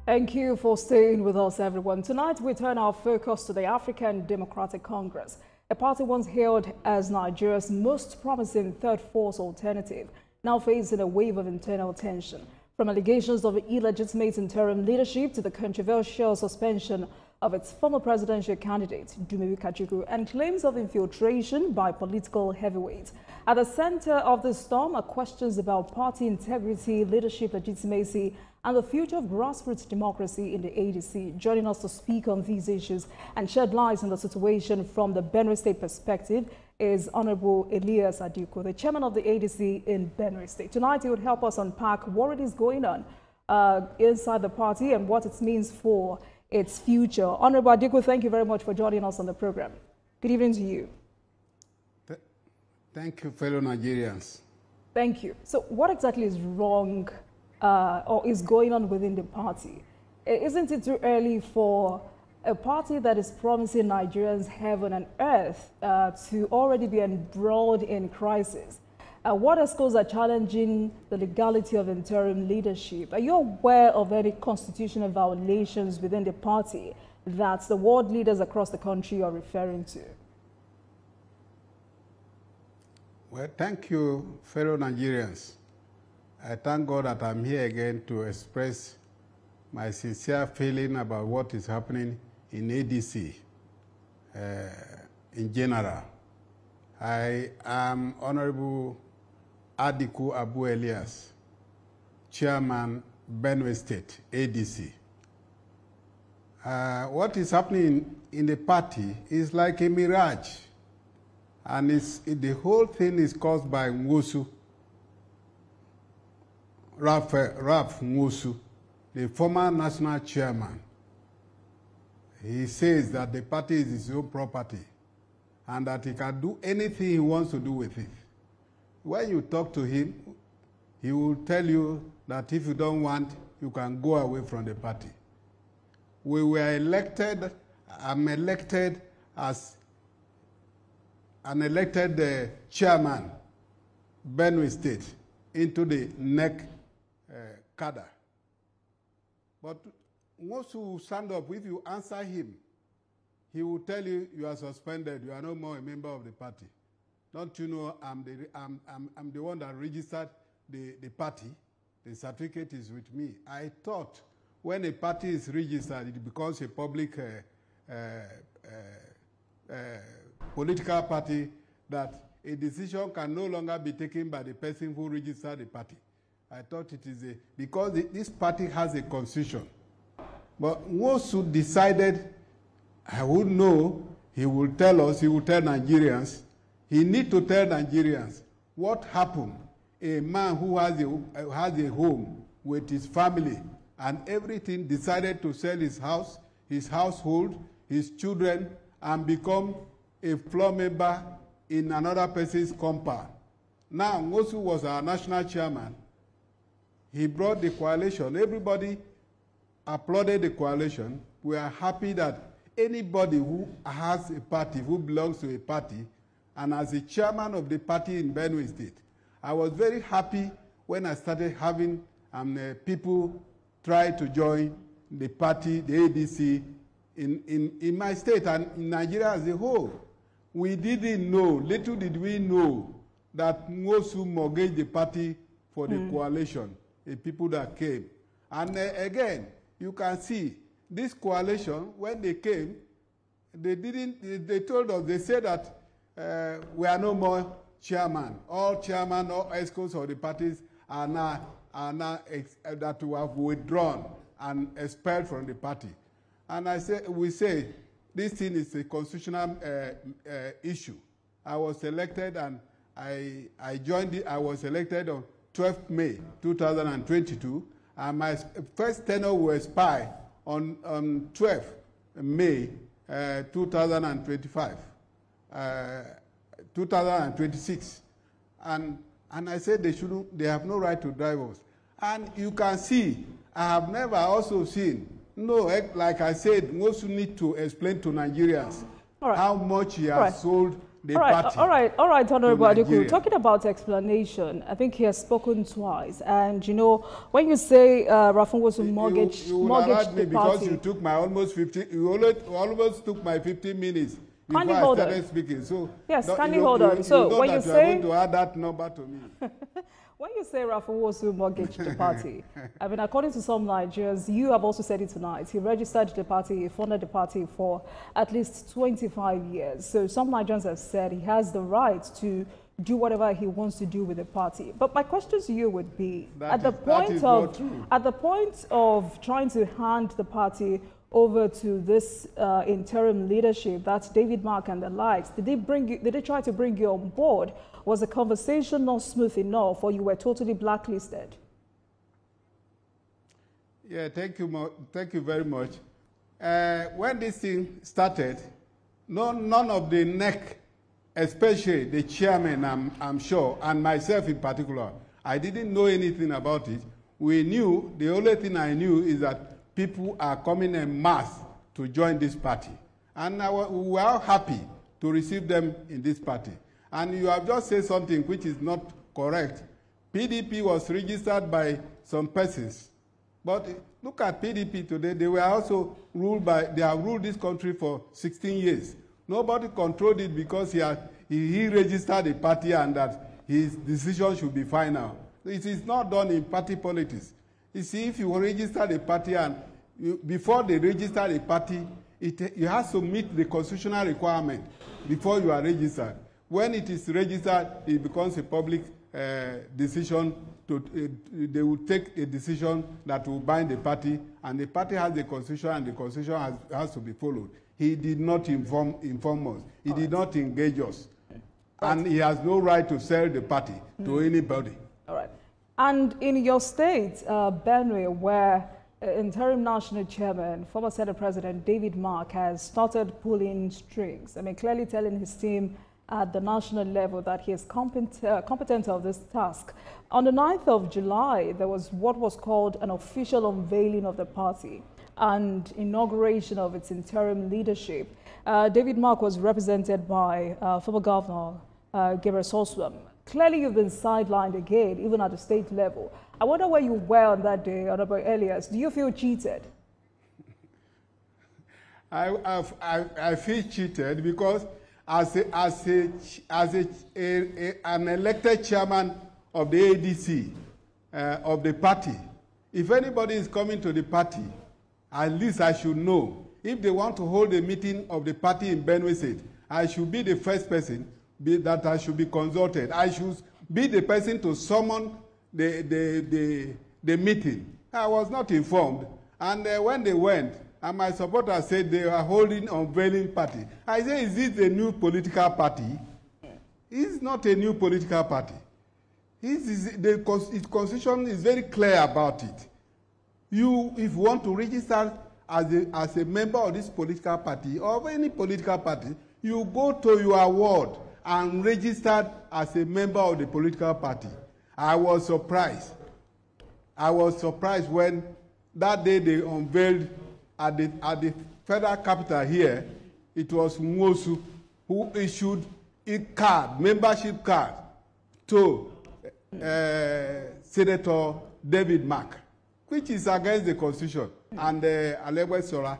Thank you for staying with us, everyone. Tonight, we turn our focus to the African Democratic Congress, a party once hailed as Nigeria's most promising third force alternative, now facing a wave of internal tension. From allegations of illegitimate interim leadership to the controversial suspension of its former presidential candidate, Dumebi Kachukwu, and claims of infiltration by political heavyweights. At the center of the storm are questions about party integrity, leadership legitimacy, and the future of grassroots democracy in the ADC. Joining us to speak on these issues and shed light on the situation from the Benue State perspective is Honorable Elias, the chairman of the ADC in Benue State. Tonight, he would help us unpack what is going on inside the party and what it means for its future. Honorable Adiko, thank you very much for joining us on the program. Good evening to you. Thank you, fellow Nigerians. Thank you. So what exactly is wrong or is going on within the party? Isn't it too early for a party that is promising Nigerians heaven and earth to already be embroiled in crisis? What ESCOs are challenging the legality of interim leadership? Are you aware of any constitutional violations within the party that the world leaders across the country are referring to? Well, thank you, fellow Nigerians. I thank God that I'm here again to express my sincere feeling about what is happening in ADC in general. I am Honorable Adiku Abu Elias, Chairman, Benue State, ADC. What is happening in the party is like a mirage, and the whole thing is caused by Nwosu, Ralph Nwosu, the former national chairman. He says that the party is his own property and that he can do anything he wants to do with it. When you talk to him, he will tell you that if you don't want, you can go away from the party. We were elected, I'm elected as an elected chairman, Benue State, into the NEC cadre. But once you stand up, if you answer him, he will tell you you are suspended, you are no more a member of the party. Don't you know I'm the one that registered the party? The certificate is with me. I thought when a party is registered, it becomes a public political party, that a decision can no longer be taken by the person who registered the party. I thought it is because this party has a constitution. But Nwosu decided, I would know, he will tell us, he will tell Nigerians, he needs to tell Nigerians what happened. A man who has a home with his family and everything decided to sell his house, his household, his children, and become a floor member in another person's compound. Now, Nwosu was our national chairman. He brought the coalition. Everybody applauded the coalition. We are happy that anybody who has a party, who belongs to a party, and as a chairman of the party in Benue State, I was very happy when I started having people try to join the party, the ADC, in my state and in Nigeria as a whole. We didn't know, little did we know, that Nwosu mortgaged the party for the coalition, the people that came. And again, you can see this coalition, when they came, they told us, they said that we are no more chairman. All chairman, all ESCOs of the parties are now that we have withdrawn and expelled from the party. And we say this thing is a constitutional issue. I was elected and I joined it. I was elected on 12th May 2022, and my first tenure will expire on 12th May 2026. And I said they have no right to drive us. And you can see, I have never also seen, like I said, Nwosu need to explain to Nigerians how much he has sold the party. All right, Honorable Adeku. Talking about explanation, I think he has spoken twice. And, you know, when you say Rafunwosu mortgage the party. Because you took my almost 15, you almost took my 15 minutes before I started speaking. So, yes, kindly hold on. So, when you say... you are going to add that number to me. When you say Rafunwosu mortgaged the party, I mean, according to some Nigerians, you have also said it tonight, he registered the party, he funded the party for at least 25 years. So some Nigerians have said he has the right to do whatever he wants to do with the party. But my question to you would be, at the point of trying to hand the party over to this interim leadership, that's David Mark and the likes, did they try to bring you on board? Was the conversation not smooth enough, or you were totally blacklisted? Yeah, thank you very much. When this thing started, none of the NEC, especially the chairman, I'm sure, and myself in particular, I didn't know anything about it. We knew, the only thing I knew is that people are coming en masse to join this party. And we were all happy to receive them in this party. And you have just said something which is not correct. PDP was registered by some persons. But look at PDP today. They were also they have ruled this country for 16 years. Nobody controlled it because he registered a party and that his decision should be final. It is not done in party politics. You see, if you register a party and before they register a party, you have to meet the constitutional requirement before you are registered. When it is registered, it becomes a public decision. They will take a decision that will bind the party, and the party has the constitution, and the constitution has to be followed. He did not inform us. He did not engage us. And he has no right to sell the party to anybody. All right. And in your state, Benue, where interim national chairman, former Senate President David Mark has started pulling strings, I mean, clearly telling his team at the national level that he is competent of this task. On the 9th of July, there was what was called an official unveiling of the party and inauguration of its interim leadership. David Mark was represented by former Governor Gabriel Soswam. Clearly, you've been sidelined again, even at the state level. I wonder where you were on that day, Honorable Elias. Do you feel cheated? I feel cheated because as an elected chairman of the ADC, of the party, if anybody is coming to the party, at least I should know. If they want to hold a meeting of the party in Benue State, I should be the first person that I should be consulted. I should be the person to summon the meeting. I was not informed. And when they went, and my supporters said they are holding unveiling party. I say, is it a new political party? It's not a new political party. Its constitution is very clear about it. If you want to register as a member of this political party or of any political party, you go to your ward and register as a member of the political party. I was surprised. I was surprised when that day they unveiled at the federal capital here, it was Nwosu who issued a card, membership card, to Senator David Mark, which is against the Constitution, and Alewe Sora.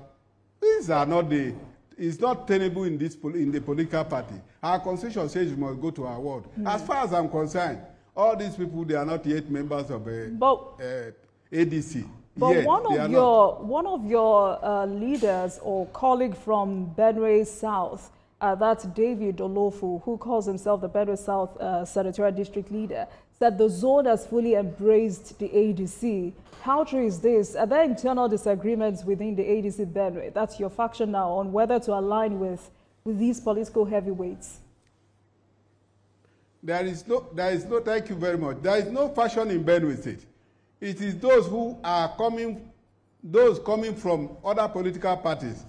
These are not it's not tenable in the political party. Our Constitution says you must go to our ward. As far as I'm concerned, all these people, they are not yet members of ADC. But yes, one of your leaders or colleague from Benue South, that's David Olofu, who calls himself the Benue South Senatorial District Leader, said the zone has fully embraced the ADC. How true is this? Are there internal disagreements within the ADC Benue? That's your faction now, on whether to align with these political heavyweights. There is no, thank you very much. There is no faction in Benue State. It is those who are coming from other political parties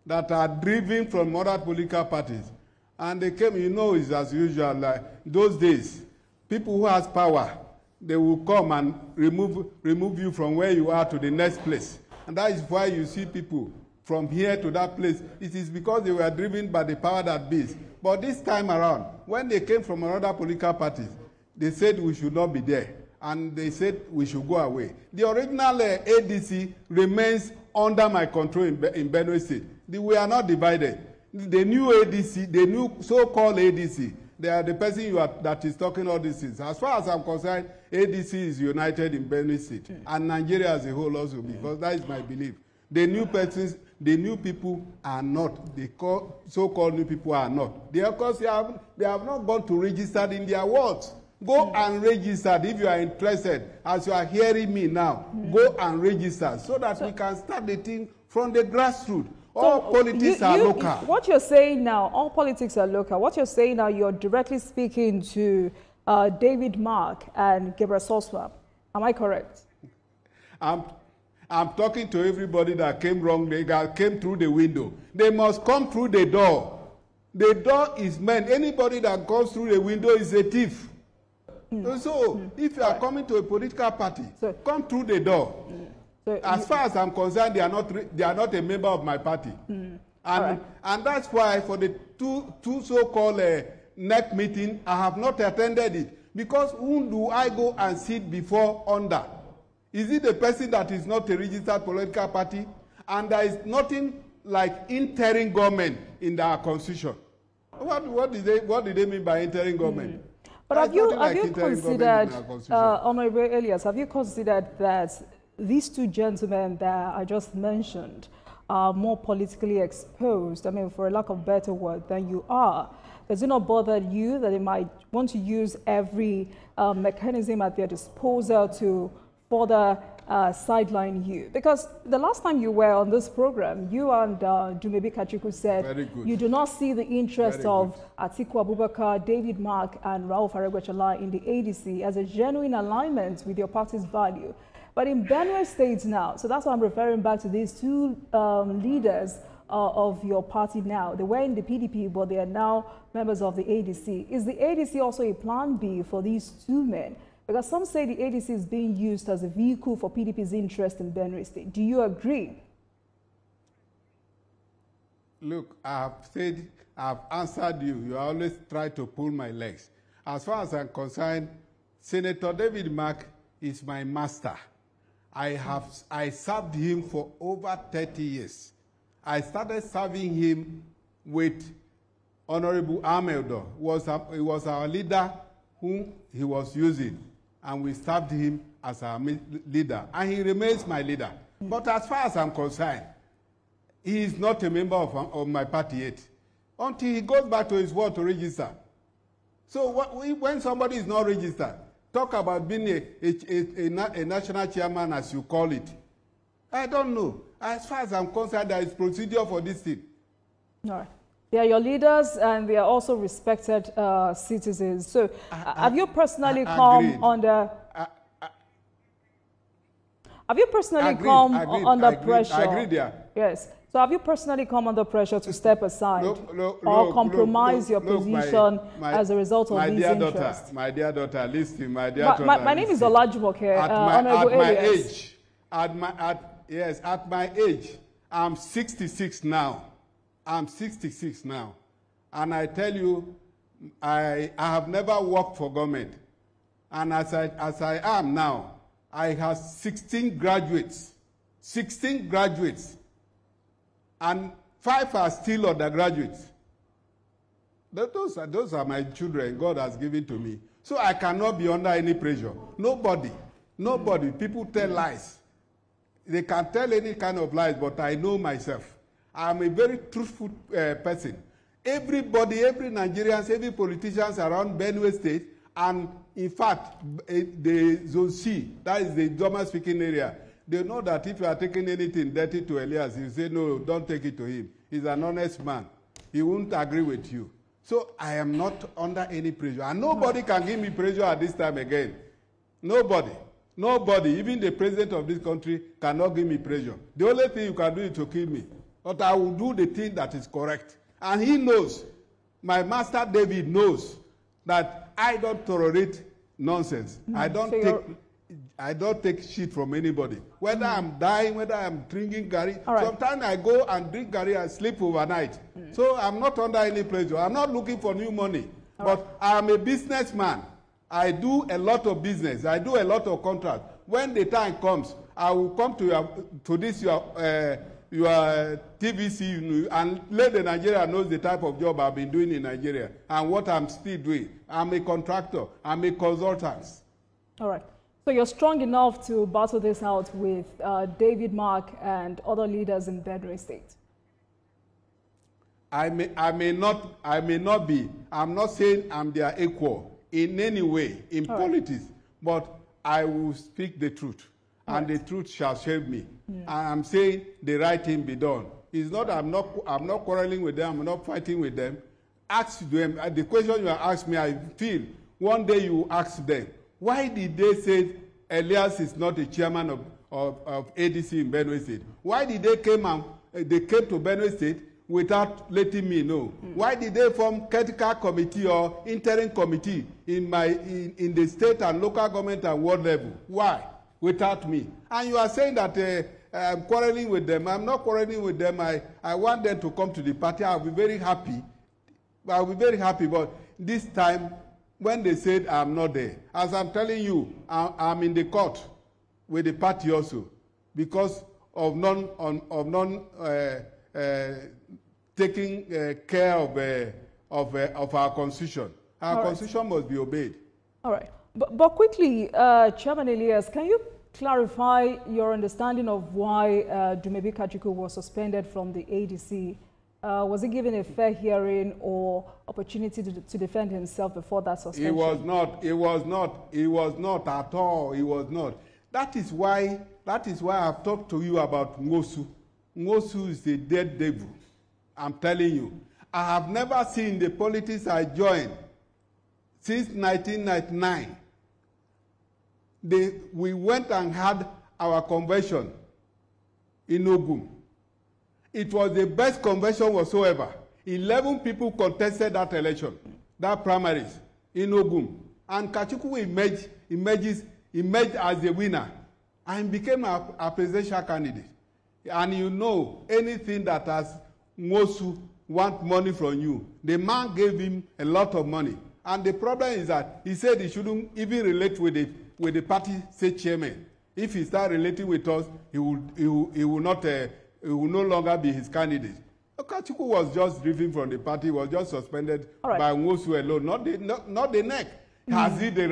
that are driven from other political parties. And they came, you know, it's as usual, like those days, people who has power, they will come and remove you from where you are to the next place. And that is why you see people from here to that place, it is because they were driven by the power that be. But this time around, when they came from another political party, they said we should not be there. And they said we should go away. The original ADC remains under my control in Benue State. We are not divided. The new ADC, the new so-called ADC, they are the person that is talking all these things. As far as I'm concerned, ADC is united in Benue State. And Nigeria as a whole also, because that is my belief. The new persons, the new people are not. The so-called new people are not. They, of course, they have not gone to register in their wards. Go and register if you are interested. As you are hearing me now, go and register so that we can start the thing from the grassroots. All politics are local. What you're saying now, all politics are local. What you're saying now, you're directly speaking to David Mark and Gabriel Soswap. Am I correct? I'm talking to everybody that came wrong, that came through the window. They must come through the door. The door is meant. Anybody that goes through the window is a thief. So, if you are coming to a political party, come through the door. As far as I'm concerned, they are not a member of my party. And that's why for the two so-called NEC meeting, I have not attended it. Because whom do I go and sit before under? Is it the person that is not a registered political party? And there is nothing like interim government in our constitution. What did they mean by interim government? But have you considered, Honorable Elias, have you considered that these two gentlemen that I just mentioned are more politically exposed, I mean, for a lack of better word, than you are? Does it not bother you that they might want to use every mechanism at their disposal to further sideline you? Because the last time you were on this program, you and Dumebi Kachuku said you do not see the interest of Atiku Abubakar, David Mark, and Rauf Aregbesola in the ADC as a genuine alignment with your party's value. But in Benue State now, so that's why I'm referring back to these two leaders of your party now. They were in the PDP, but they are now members of the ADC. Is the ADC also a plan B for these two men? Because some say the ADC is being used as a vehicle for PDP's interest in Benue State. Do you agree? Look, I've answered you. You always try to pull my legs. As far as I'm concerned, Senator David Mark is my master. I served him for over 30 years. I started serving him with Honorable Ameldo. He was our leader whom he was using. And we served him as our leader. And he remains my leader. But as far as I'm concerned, he is not a member of my party yet. Until he goes back to his ward to register. So when somebody is not registered, talk about being a national chairman, as you call it. I don't know. As far as I'm concerned, there is procedure for this thing. All right. They are your leaders, and they are also respected citizens. So, have you personally come under? Have you personally come under pressure? I agree there. Yes. So, have you personally come under pressure to step aside or compromise your position as a result of these interests? My dear daughter, listen, my dear daughter. My name is Olajumoke. At my age, I'm 66 now. I'm 66 now. And I tell you, I have never worked for government. And as I am now, I have 16 graduates. 16 graduates. And 5 are still undergraduates. Those are my children God has given to me. So I cannot be under any pressure. Nobody. People tell lies. They can tell any kind of lies, but I know myself. I'm a very truthful person. Everybody, every Nigerian, every politician around Benue State, and in fact, the Zone C, that is the German-speaking area, they know that if you are taking anything dirty to Elias, you say, no, don't take it to him. He's an honest man. He won't agree with you. So I am not under any pressure. And nobody can give me pressure at this time again. Nobody. Nobody, even the president of this country, cannot give me pressure. The only thing you can do is to kill me. But I will do the thing that is correct. And he knows, my master David knows, that I don't tolerate nonsense. I don't take I don't take shit from anybody. Whether I'm dying, whether I'm drinking Gary. Right. Sometimes I go and drink Gary and sleep overnight. So I'm not under any pressure. I'm not looking for new money. But I'm a businessman. I do a lot of business. I do a lot of contracts. When the time comes, I will come to your TVC and let the Nigeria know the type of job I've been doing in Nigeria and what I'm still doing. I'm a contractor. I'm a consultant. All right. So you're strong enough to battle this out with David Mark and other leaders in Benue State. I may not be. I'm not saying I'm their equal in any way in politics, but I will speak the truth, and the truth shall save me. And I'm saying the right thing be done. It's not. I'm not quarreling with them. I'm not fighting with them. Ask them the question you asked me. I feel one day you ask them, why did they say Elias is not a chairman of ADC in Benue State? Why did they came to Benue State without letting me know? Why did they form critical committee or interim committee in the state and local government and world level? Why? Without me. And you are saying that I'm quarreling with them. I'm not quarreling with them. I want them to come to the party. I'll be very happy. I'll be very happy. But this time, when they said I'm not there, as I'm telling you, I'm in the court with the party also because of taking care of our constitution. Our constitution must be obeyed. All right. But quickly, Chairman Elias, can you clarify your understanding of why Dumebi Kachukwu was suspended from the ADC? Was he given a fair hearing or opportunity to defend himself before that suspension? He was not. He was not. He was not at all. He was not. That is why I've talked to you about Ngosu. Ngosu is a dead devil. I'm telling you. I have never seen the politics I joined since 1999. We went and had our convention in Ogun. It was the best convention whatsoever. 11 people contested that election, that primaries in Ogun. And Kachukwu emerged as a winner and became a presidential candidate. And you know, anything that has Ngosu want money from you, the man gave him a lot of money. And the problem is that he said he shouldn't even relate with the party state chairman. If he start relating with us, he will no longer be his candidate. Kachukwu was just driven from the party, was just suspended by Ngosu alone, not the neck. Has he the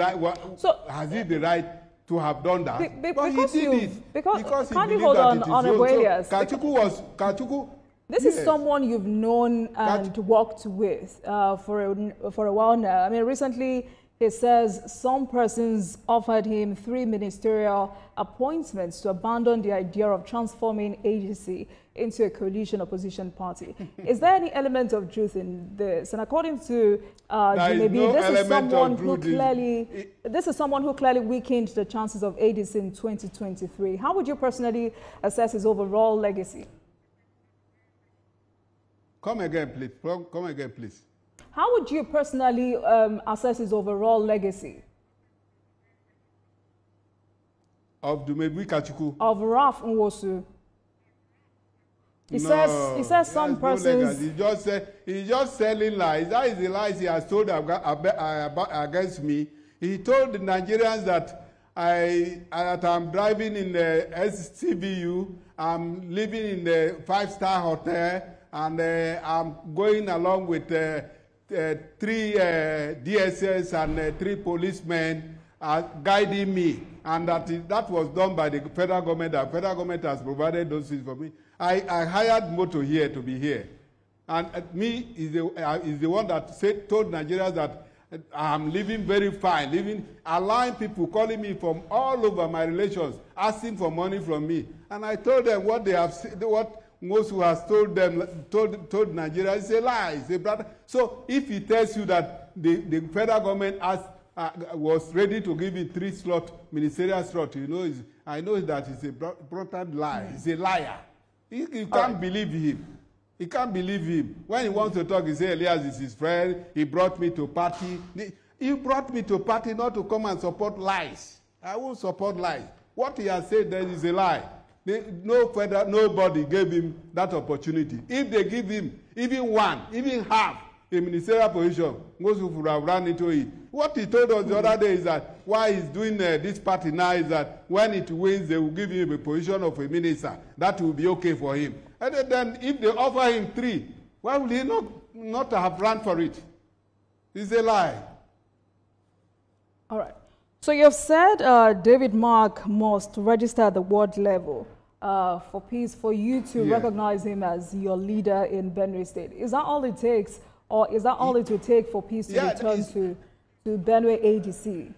right to have done that? But he did it. Because can't you hold on, Honorable Elias? Kachukwu. This is someone you've known and worked with for a while now. I mean, recently he says some persons offered him 3 ministerial appointments to abandon the idea of transforming ADC into a coalition opposition party. Is there any element of truth in this? And according to Dumebi, this is someone who clearly weakened the chances of ADC in 2023. How would you personally assess his overall legacy? Come again, please. Come again, please. How would you personally assess his overall legacy? Of Dumebi Kachukwu? Of Ralph Nwosu. He says some persons... He's just selling lies. That is the lies he has told against me. He told the Nigerians that I'm driving in the SCVU, I'm living in the 5-star hotel, and I'm going along with 3 DSS and 3 policemen guiding me. And that was done by the federal government. The federal government has provided those things for me. I hired Moto here to be here. And me is the one that told Nigerians that I'm living very fine, allowing people calling me from all over my relations, asking for money from me. And I told them what they have said, what Ngosu has told told Nigeria, it's a lie, it's a brother. So if he tells you that the federal government was ready to give him 3 ministerial slots, I know that it's a blatant lie. He's a liar. You can't believe him. You can't believe him. When he wants to talk, he says, Elias is his friend. He brought me to party. He brought me to party not to come and support lies. I won't support lies. What he has said there is a lie. Nobody gave him that opportunity. If they give him even one, even half a ministerial position, most people would have run into it. What he told us the other day is that why he's doing this party now is that when it wins, they will give him a position of a minister. That will be okay for him. And then if they offer him 3, why would he not have run for it? It's a lie. All right. So you've said David Mark must register at the ward level for peace for you to recognize him as your leader in Benue State. Is that all it takes, or is that all it will take for peace to return to Benue ADC?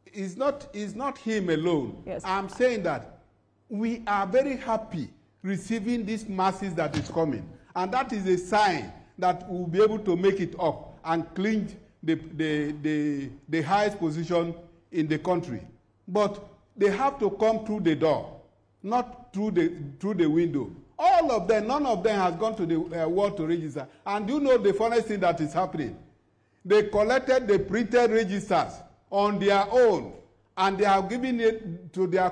It's not him alone. Yes. I'm saying that we are very happy receiving these masses that is coming. And that is a sign that we'll be able to make it up and clinch the highest position in the country. But they have to come through the door, not through the window. All of them, none of them has gone to the ward to register. And you know the funniest thing that is happening? They collected the printed registers on their own, and they have given it to their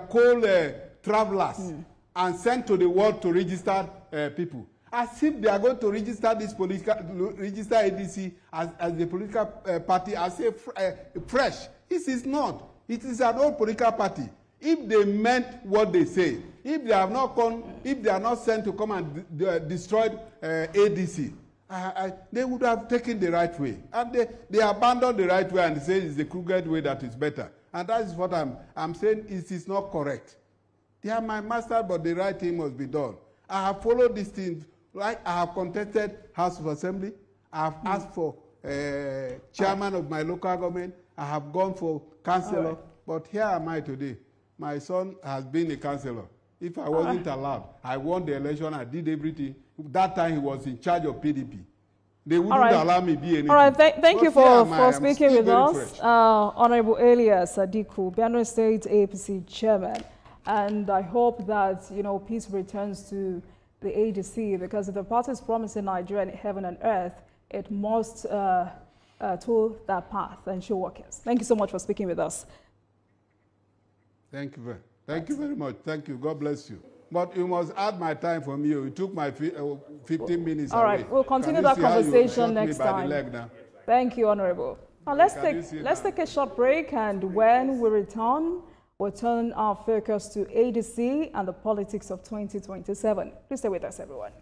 travelers and sent to the ward to register people. As if they are going to register this register ADC as the political party as a fresh. This is not. It is an old political party. If they meant what they say, if they have not come, if they are not sent to come and destroy ADC, they would have taken the right way. And they abandoned the right way and say it's the crooked way that is better. And that is what I'm saying. It is not correct. They are my master, but the right thing must be done. I have followed these things. Like I have contested House of Assembly. I have asked for chairman of my local government. I have gone for councillor. Right. But here am I today. My son has been a councillor. If I wasn't allowed, I won the election. I did everything. That time he was in charge of PDP. They wouldn't allow me to be anything. All right, thank you for speaking with us. Honorable Elias Adiku, Benue State APC chairman. And I hope that, peace returns to the ADC, because if the party is promising Nigeria in heaven and earth, it must tool that path and show workers. Thank you so much for speaking with us. Thank you very much. Thank you. God bless you. But you must add my time for me. You took my 15 minutes All right, we'll continue that conversation next time. Thank you, Honorable. Now let's take a short break, and when we return, we'll turn our focus to ADC and the politics of 2027. Please stay with us, everyone.